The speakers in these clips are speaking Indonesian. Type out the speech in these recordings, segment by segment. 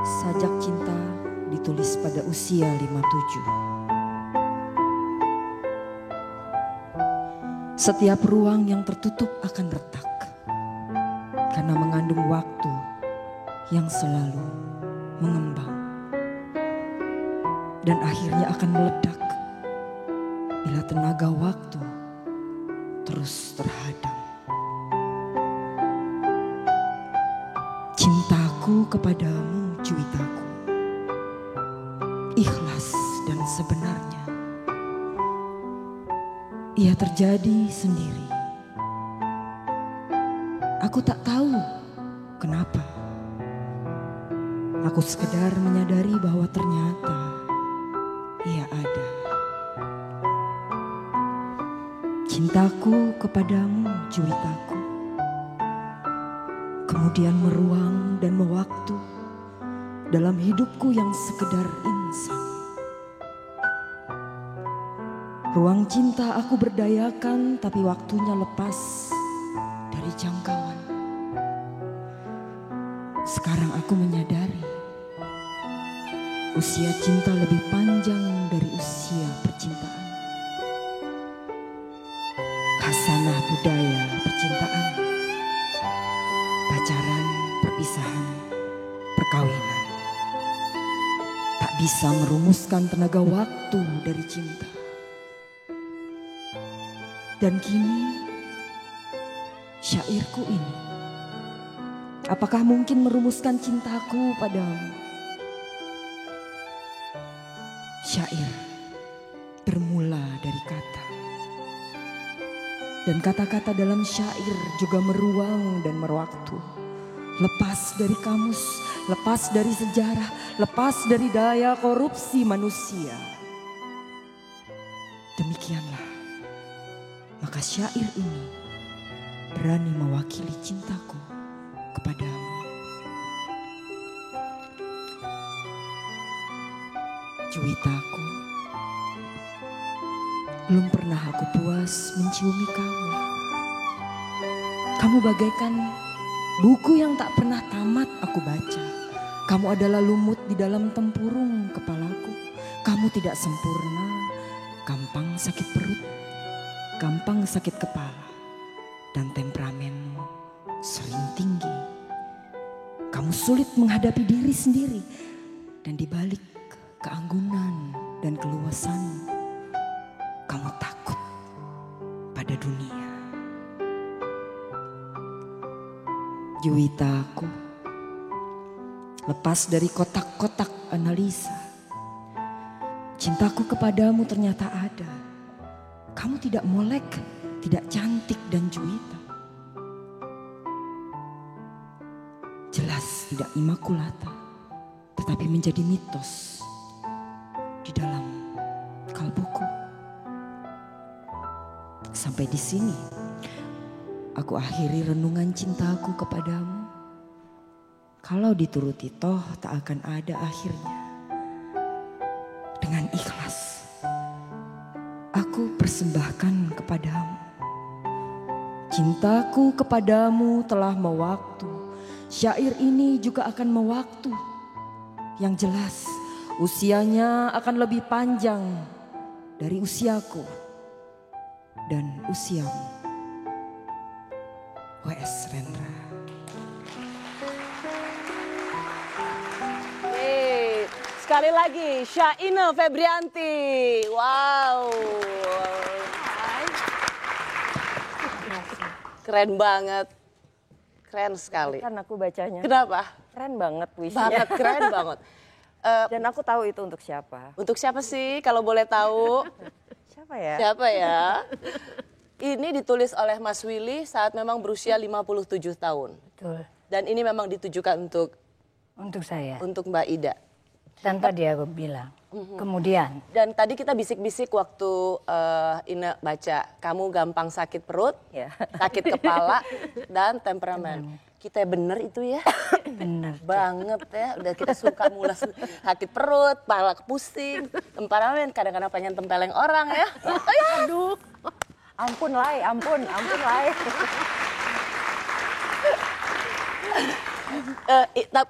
Sajak cinta ditulis pada usia 57. Setiap ruang yang tertutup akan retak karena mengandung waktu yang selalu mengembang dan akhirnya akan meledak bila tenaga waktu terus terhadang. Cintaku kepadamu, Juwitaku, ikhlas dan sebenarnya. Ia terjadi sendiri. Aku tak tahu kenapa. Aku sekedar menyadari bahwa ternyata ia ada. Cintaku kepadamu, Juwitaku, kemudian meruang dan mewaktu dalam hidupku yang sekedar insan. Ruang cinta aku berdayakan, tapi waktunya lepas dari jangkauan. Sekarang aku menyadari usia cinta lebih panjang dari usia percintaan. Khasanah budaya percintaan, pacaran, perpisahan, perkawinan, tak bisa merumuskan tenaga waktu dari cinta. Dan kini syairku ini, apakah mungkin merumuskan cintaku padamu? Syair bermula dari kata, dan kata-kata dalam syair juga meruang dan merwaktu. Lepas dari kamus, lepas dari sejarah, lepas dari daya korupsi manusia. Demikianlah, maka syair ini berani mewakili cintaku kepadamu. Juwitaku, belum pernah aku puas menciumi kamu. Kamu bagaikan buku yang tak pernah tamat aku baca. Kamu adalah lumut di dalam tempurung kepalaku. Kamu tidak sempurna, gampang sakit perut, gampang sakit kepala, dan temperamenmu sering tinggi. Kamu sulit menghadapi diri sendiri, dan dibalik keanggunan dan keluasanmu, kamu takut pada dunia. Juwitaku, lepas dari kotak-kotak analisa, cintaku kepadamu ternyata ada. Kamu tidak molek, tidak cantik dan juwita. Jelas tidak imakulata, tetapi menjadi mitos di dalam kalbuku. Sampai di sini aku akhiri renungan cintaku kepadamu. Kalau dituruti toh tak akan ada akhirnya. Dengan ikhlas aku persembahkan kepadamu. Cintaku kepadamu telah mewaktu. Syair ini juga akan mewaktu. Yang jelas usianya akan lebih panjang dari usiaku dan usiamu. W.S. Rendra. Sekali lagi Syaina Febrianti. Wow. Keren banget. Keren sekali. Kan aku bacanya. Kenapa? Keren banget puisinya. Banget, keren banget. Dan aku tahu itu untuk siapa. Untuk siapa sih kalau boleh tahu? Siapa ya? Siapa ya? Ini ditulis oleh Mas Willy saat memang berusia 57 tahun. Betul. Dan ini memang ditujukan untuk saya. Mbak Ida. Dan tadi aku bilang, kemudian. Dan tadi kita bisik-bisik waktu Ina baca, kamu gampang sakit perut, Ya. sakit kepala, dan temperamen. Kita bener itu ya? Bener. Banget ya, udah kita suka mulas sakit perut, kepala pusing, temperamen, kadang-kadang pengen tempeleng orang ya. Aduh. Ampun Lai, ampun Lai.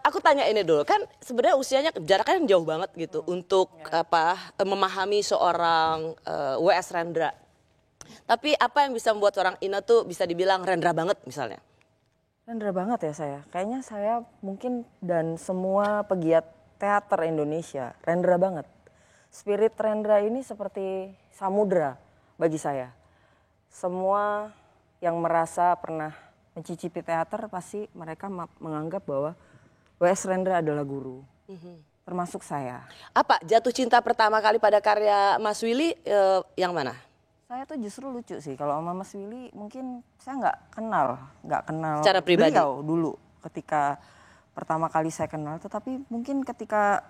Aku tanya ini dulu, kan sebenarnya usianya jaraknya jauh banget gitu untuk memahami seorang W.S. Rendra. Tapi apa yang bisa membuat orang Ina tuh bisa dibilang Rendra banget misalnya? Rendra banget ya saya. Kayaknya saya mungkin dan semua pegiat teater Indonesia Rendra banget. Spirit Rendra ini seperti samudra bagi saya. Semua yang merasa pernah mencicipi teater pasti mereka menganggap bahwa W.S. Rendra adalah guru. Termasuk saya. Apa jatuh cinta pertama kali pada karya Mas Willy yang mana? Saya tuh justru lucu sih kalau sama Mas Willy mungkin saya nggak kenal Secara pribadi? beliau dulu ketika pertama kali saya kenal, tetapi mungkin ketika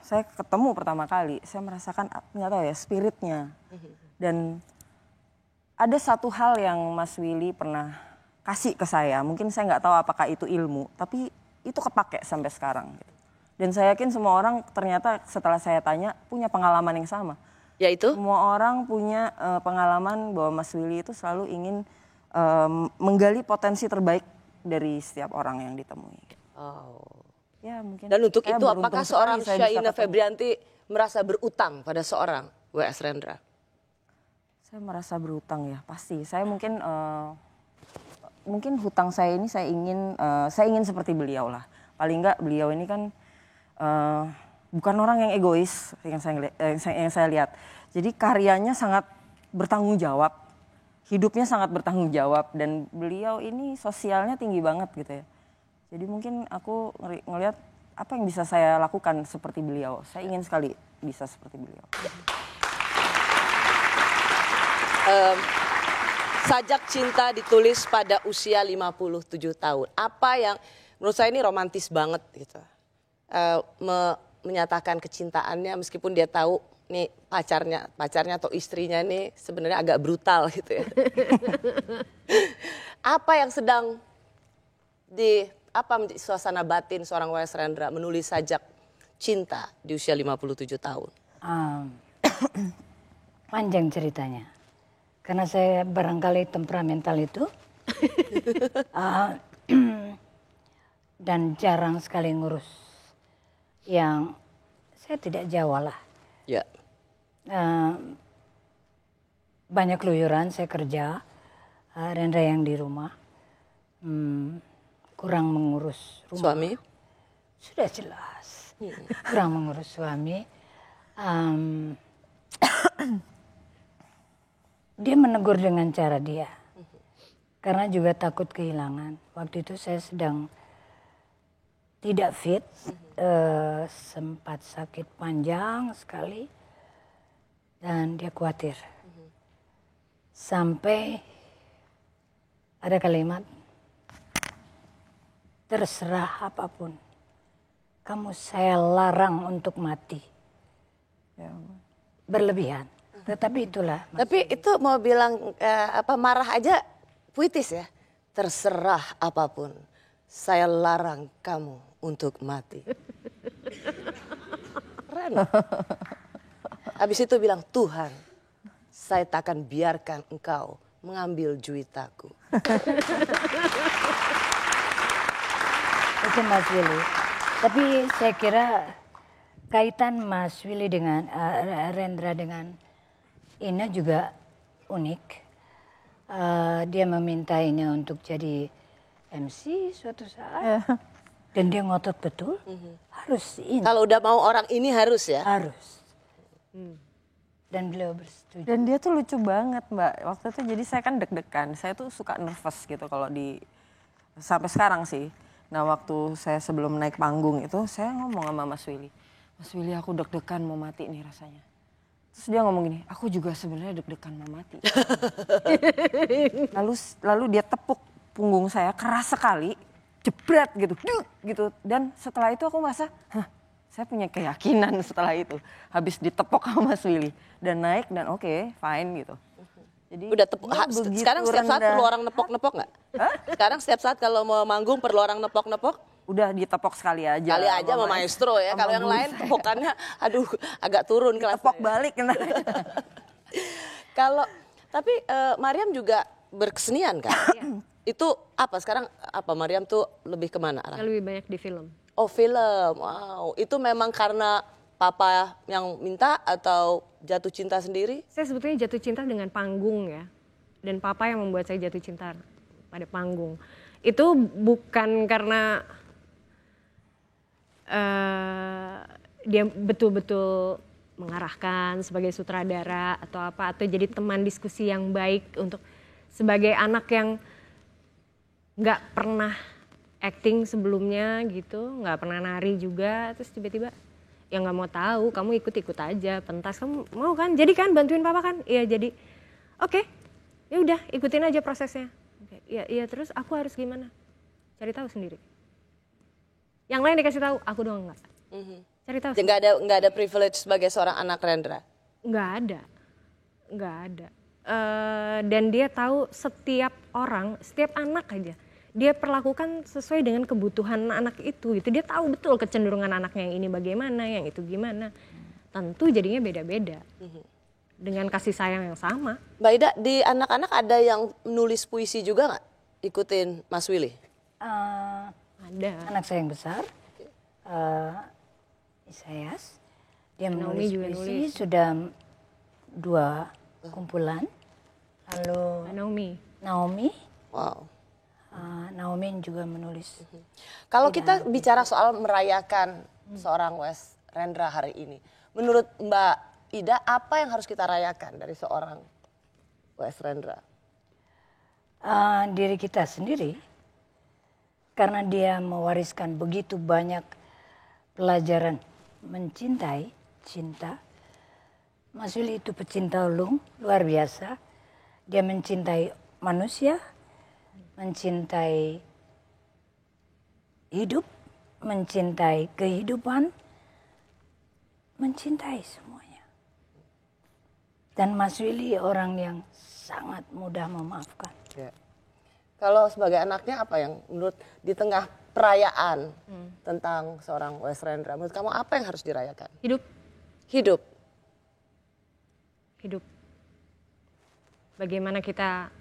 saya ketemu pertama kali saya merasakan nggak tahu ya spiritnya. Dan ada satu hal yang Mas Willy pernah kasih ke saya, mungkin saya nggak tahu apakah itu ilmu, tapi itu kepake sampai sekarang. Dan saya yakin semua orang ternyata setelah saya tanya punya pengalaman yang sama. Yaitu? Semua orang punya pengalaman bahwa Mas Willy itu selalu ingin menggali potensi terbaik dari setiap orang yang ditemui. Oh. Ya, mungkin. Dan untuk saya itu beruntung apakah sekali seorang saya bisa Syaina ketemu. Febrianti merasa berutang pada seorang W.S. Rendra? Saya merasa berutang ya, pasti. Saya mungkin hutang saya ini saya ingin seperti beliau lah. Paling enggak beliau ini kan bukan orang yang egois yang saya lihat. Jadi karyanya sangat bertanggung jawab, hidupnya sangat bertanggung jawab, dan beliau ini sosialnya tinggi banget gitu ya. Jadi mungkin aku ngelihat apa yang bisa saya lakukan seperti beliau. Saya ingin sekali bisa seperti beliau. Sajak cinta ditulis pada usia 57 tahun. Apa yang menurut saya ini romantis banget gitu. Menyatakan kecintaannya meskipun dia tahu nih pacarnya atau istrinya nih sebenarnya agak brutal gitu ya. Apa yang sedang menjadi suasana batin seorang W.S. Rendra menulis sajak cinta di usia 57 tahun? Panjang ceritanya. Karena saya barangkali temperamental itu. Dan jarang sekali ngurus yang saya tidak Jawa lah. Ya. Banyak keluyuran saya kerja, Rendra yang di rumah. Kurang mengurus rumah. Suami? Sudah jelas. Kurang mengurus suami. Dia menegur dengan cara dia. Karena juga takut kehilangan. Waktu itu saya sedang tidak fit, sempat sakit panjang sekali. Dan dia khawatir. Sampai ada kalimat, terserah apapun, kamu saya larang untuk mati. Ya. Berlebihan. Tetapi itulah. Tapi itu mau bilang marah aja puitis ya. Terserah apapun, saya larang kamu untuk mati. Keren. Habis itu bilang, Tuhan, saya takkan biarkan engkau mengambil juwitaku. Itu Mas Willy. Tapi saya kira kaitan Mas Willy dengan Rendra dengan Ina juga unik. Dia meminta Ina untuk jadi MC suatu saat. Dan dia ngotot betul. Harus Ina. Kalau udah mau orang ini harus ya? Harus. Dan beliau bersetuju. Dan dia tuh lucu banget Mbak. Waktu itu jadi saya kan deg-degan. Saya tuh suka nervous gitu kalau sampai sekarang sih. Nah waktu saya sebelum naik panggung itu saya ngomong sama Mas Willy. Mas Willy aku deg-degan mau mati nih rasanya. Terus dia ngomong gini, aku juga sebenarnya deg-degan mau mati. lalu dia tepuk punggung saya keras sekali, jebret gitu, gitu. Dan setelah itu aku merasa, saya punya keyakinan setelah itu. Habis ditepok sama Mas Willy dan naik dan oke, fine gitu. Jadi Udah tepuk. Sekarang setiap saat perlu orang nepok-nepok nggak? Sekarang setiap saat kalau mau manggung perlu orang nepok-nepok? Udah ditepok sekali aja. Kali aja sama maestro ya. Kalau yang lain tepokannya aduh agak turun kelasnya. Tepok balik. Kalau tapi Mariam juga berkesenian kan? Itu apa sekarang apa Mariam tuh lebih kemana arah? Lebih banyak di film. Oh film, wow. Itu memang karena papa yang minta atau jatuh cinta sendiri? Saya sebetulnya jatuh cinta dengan panggung ya. Dan papa yang membuat saya jatuh cinta pada panggung. Itu bukan karena dia betul-betul mengarahkan sebagai sutradara atau apa. Atau jadi teman diskusi yang baik untuk sebagai anak yang nggak pernah acting sebelumnya gitu, nggak pernah nari juga, terus tiba-tiba ya nggak mau tahu, kamu ikut-ikut aja, pentas kamu mau kan, jadi kan bantuin papa kan, iya jadi, oke, ya udah ikutin aja prosesnya, iya terus aku harus gimana, cari tahu sendiri, yang lain dikasih tahu, aku doang nggak, cari tahu. Nggak ada privilege sebagai seorang anak Rendra? Nggak ada. Dan dia tahu setiap orang, setiap anak aja, dia perlakukan sesuai dengan kebutuhan anak itu gitu. Dia tahu betul kecenderungan anaknya yang ini bagaimana, yang itu gimana. Tentu jadinya beda-beda. Dengan kasih sayang yang sama. Mbak Ida, di anak-anak ada yang nulis puisi juga nggak? Ikutin Mas Willy? Ada. Anak saya yang besar, Isayas, dia menulis juga puisi, sudah 2 kumpulan. Lalu Naomi. Wow. Naomi juga menulis. Kalau kita bicara soal merayakan seorang Wes Rendra hari ini, menurut Mbak Ida apa yang harus kita rayakan dari seorang Wes Rendra? Diri kita sendiri, karena dia mewariskan begitu banyak pelajaran mencintai, cinta. Mas Willy itu pecinta ulung, luar biasa. Dia mencintai manusia, mencintai hidup, mencintai kehidupan, mencintai semuanya. Dan Mas Willy orang yang sangat mudah memaafkan. Ya. Kalau sebagai anaknya apa yang menurut di tengah perayaan tentang seorang Wes Rendra, menurut kamu apa yang harus dirayakan? Hidup. Bagaimana kita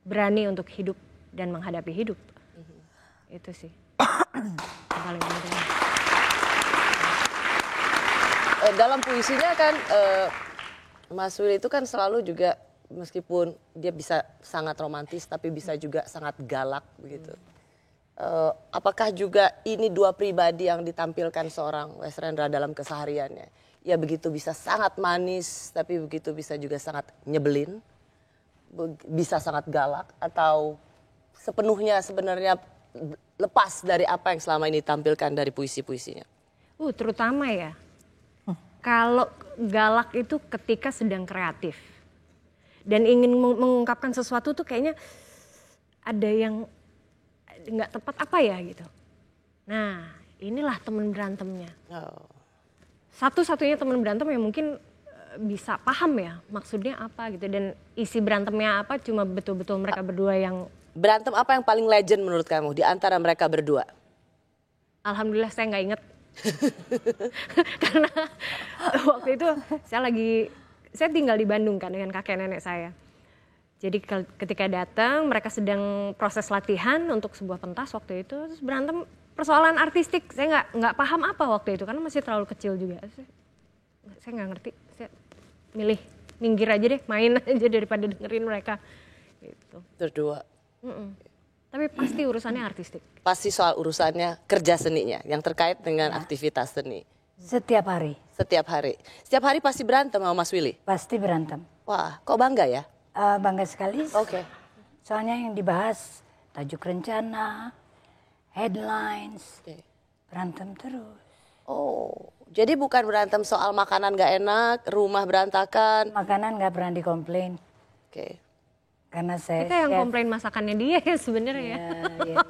berani untuk hidup dan menghadapi hidup. Itu sih yang paling penting. Dalam puisinya kan Mas Willy itu kan selalu juga meskipun dia bisa sangat romantis tapi bisa juga sangat galak begitu. Apakah juga ini 2 pribadi yang ditampilkan seorang Wes Rendra dalam kesehariannya? Ya begitu bisa sangat manis tapi begitu bisa juga sangat nyebelin. Bisa sangat galak atau sepenuhnya sebenarnya lepas dari apa yang selama ini ditampilkan dari puisi-puisinya? Terutama ya, kalau galak itu ketika sedang kreatif dan ingin mengungkapkan sesuatu tuh kayaknya ada yang nggak tepat apa ya gitu. Nah inilah teman berantemnya. Satu-satunya teman berantem yang mungkin bisa paham ya maksudnya apa gitu dan isi berantemnya apa, cuma betul-betul mereka berdua yang berantem. Apa yang paling legend menurut kamu di antara mereka berdua? Alhamdulillah saya nggak inget karena waktu itu saya tinggal di Bandung kan dengan kakek nenek saya. Jadi ketika datang mereka sedang proses latihan untuk sebuah pentas waktu itu, terus berantem persoalan artistik. Saya nggak paham apa waktu itu karena masih terlalu kecil juga. Saya nggak ngerti. Saya milih minggir aja deh, main aja daripada dengerin mereka. Gitu. Berdua. Tapi pasti urusannya artistik. Pasti soal urusannya kerja seninya yang terkait dengan aktivitas seni. Setiap hari. Setiap hari pasti berantem sama Mas Willy? Pasti berantem. Wah, kok bangga ya? Bangga sekali. Oke. Soalnya yang dibahas tajuk rencana, headlines, berantem terus. Oh, jadi bukan berantem soal makanan gak enak, rumah berantakan. Makanan nggak pernah dikomplain. Oke. Karena saya Kita yang chef. komplain masakannya dia ya sebenarnya. Ya.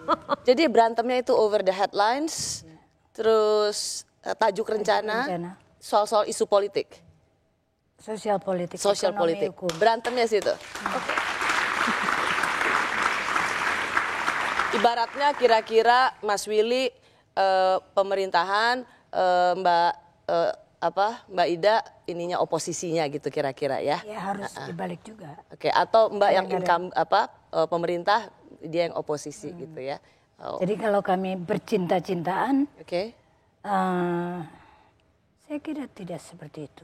Jadi berantemnya itu over the headlines, terus tajuk rencana, soal-soal isu politik. Sosial politik. Sosial ekonomi, politik. hukum. Berantemnya situ. Oke. Ibaratnya kira-kira Mas Willy pemerintahan, Mbak Mbak Ida ininya oposisinya gitu kira-kira ya. Ya harus dibalik juga. Oke, atau Mbak yang income pemerintah dia yang oposisi gitu ya. Oh. Jadi kalau kami bercinta-cintaan, Oke. saya kira tidak seperti itu.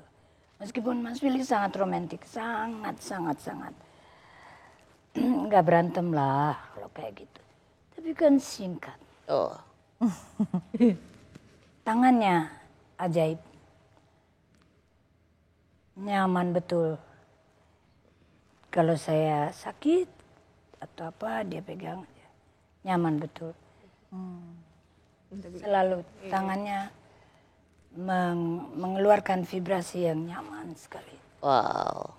Meskipun Mas Willy sangat romantis, sangat. Nggak berantem lah kalau kayak gitu. Tapi kan singkat. Oh. Tangannya ajaib. Nyaman betul. Kalau saya sakit atau apa dia pegang, nyaman betul. Selalu tangannya mengeluarkan vibrasi yang nyaman sekali. Wow.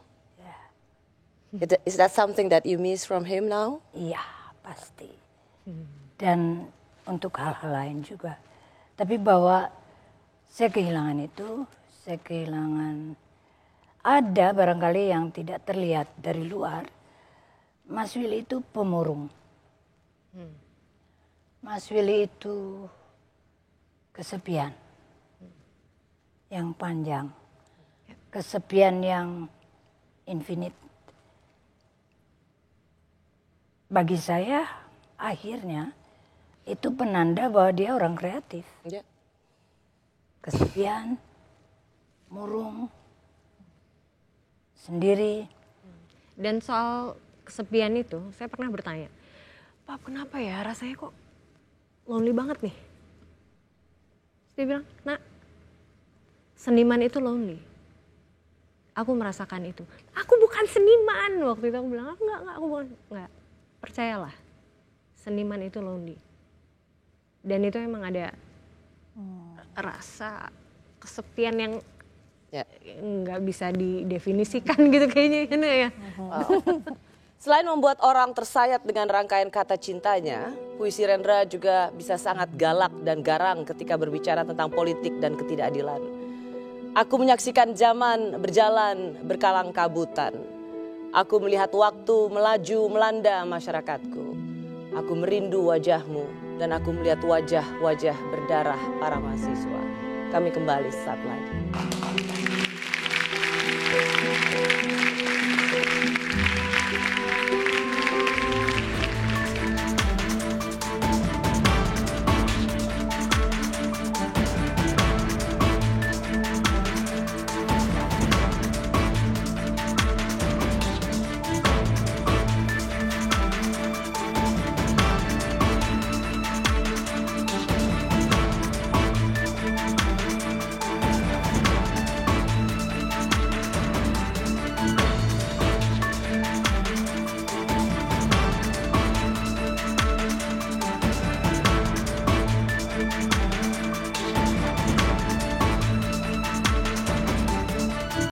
Is that something that you miss from him now? Iya, pasti. Dan untuk hal-hal lain juga. Tapi bahwa saya kehilangan itu, saya kehilangan ada barangkali yang tidak terlihat dari luar. Mas Willy itu pemurung. Mas Willy itu kesepian yang panjang, kesepian yang infinite. Bagi saya akhirnya itu penanda bahwa dia orang kreatif. Ya. Kesepian, murung, sendiri. Dan soal kesepian itu, saya pernah bertanya, Pap kenapa ya rasanya kok lonely banget nih? Terus dia bilang, Nak, seniman itu lonely. Aku merasakan itu. Aku bukan seniman. Waktu itu aku bilang, enggak, aku bukan. Enggak, percayalah. Seniman itu lonely. Dan itu emang ada rasa kesepian yang nggak bisa didefinisikan gitu kayaknya ya. Wow. Selain membuat orang tersayat dengan rangkaian kata cintanya, puisi Rendra juga bisa sangat galak dan garang ketika berbicara tentang politik dan ketidakadilan. Aku menyaksikan zaman berjalan berkalang kabutan. Aku melihat waktu melaju melanda masyarakatku. Aku merindu wajahmu dan aku melihat wajah-wajah berdarah para mahasiswa. Kami kembali saat lagi.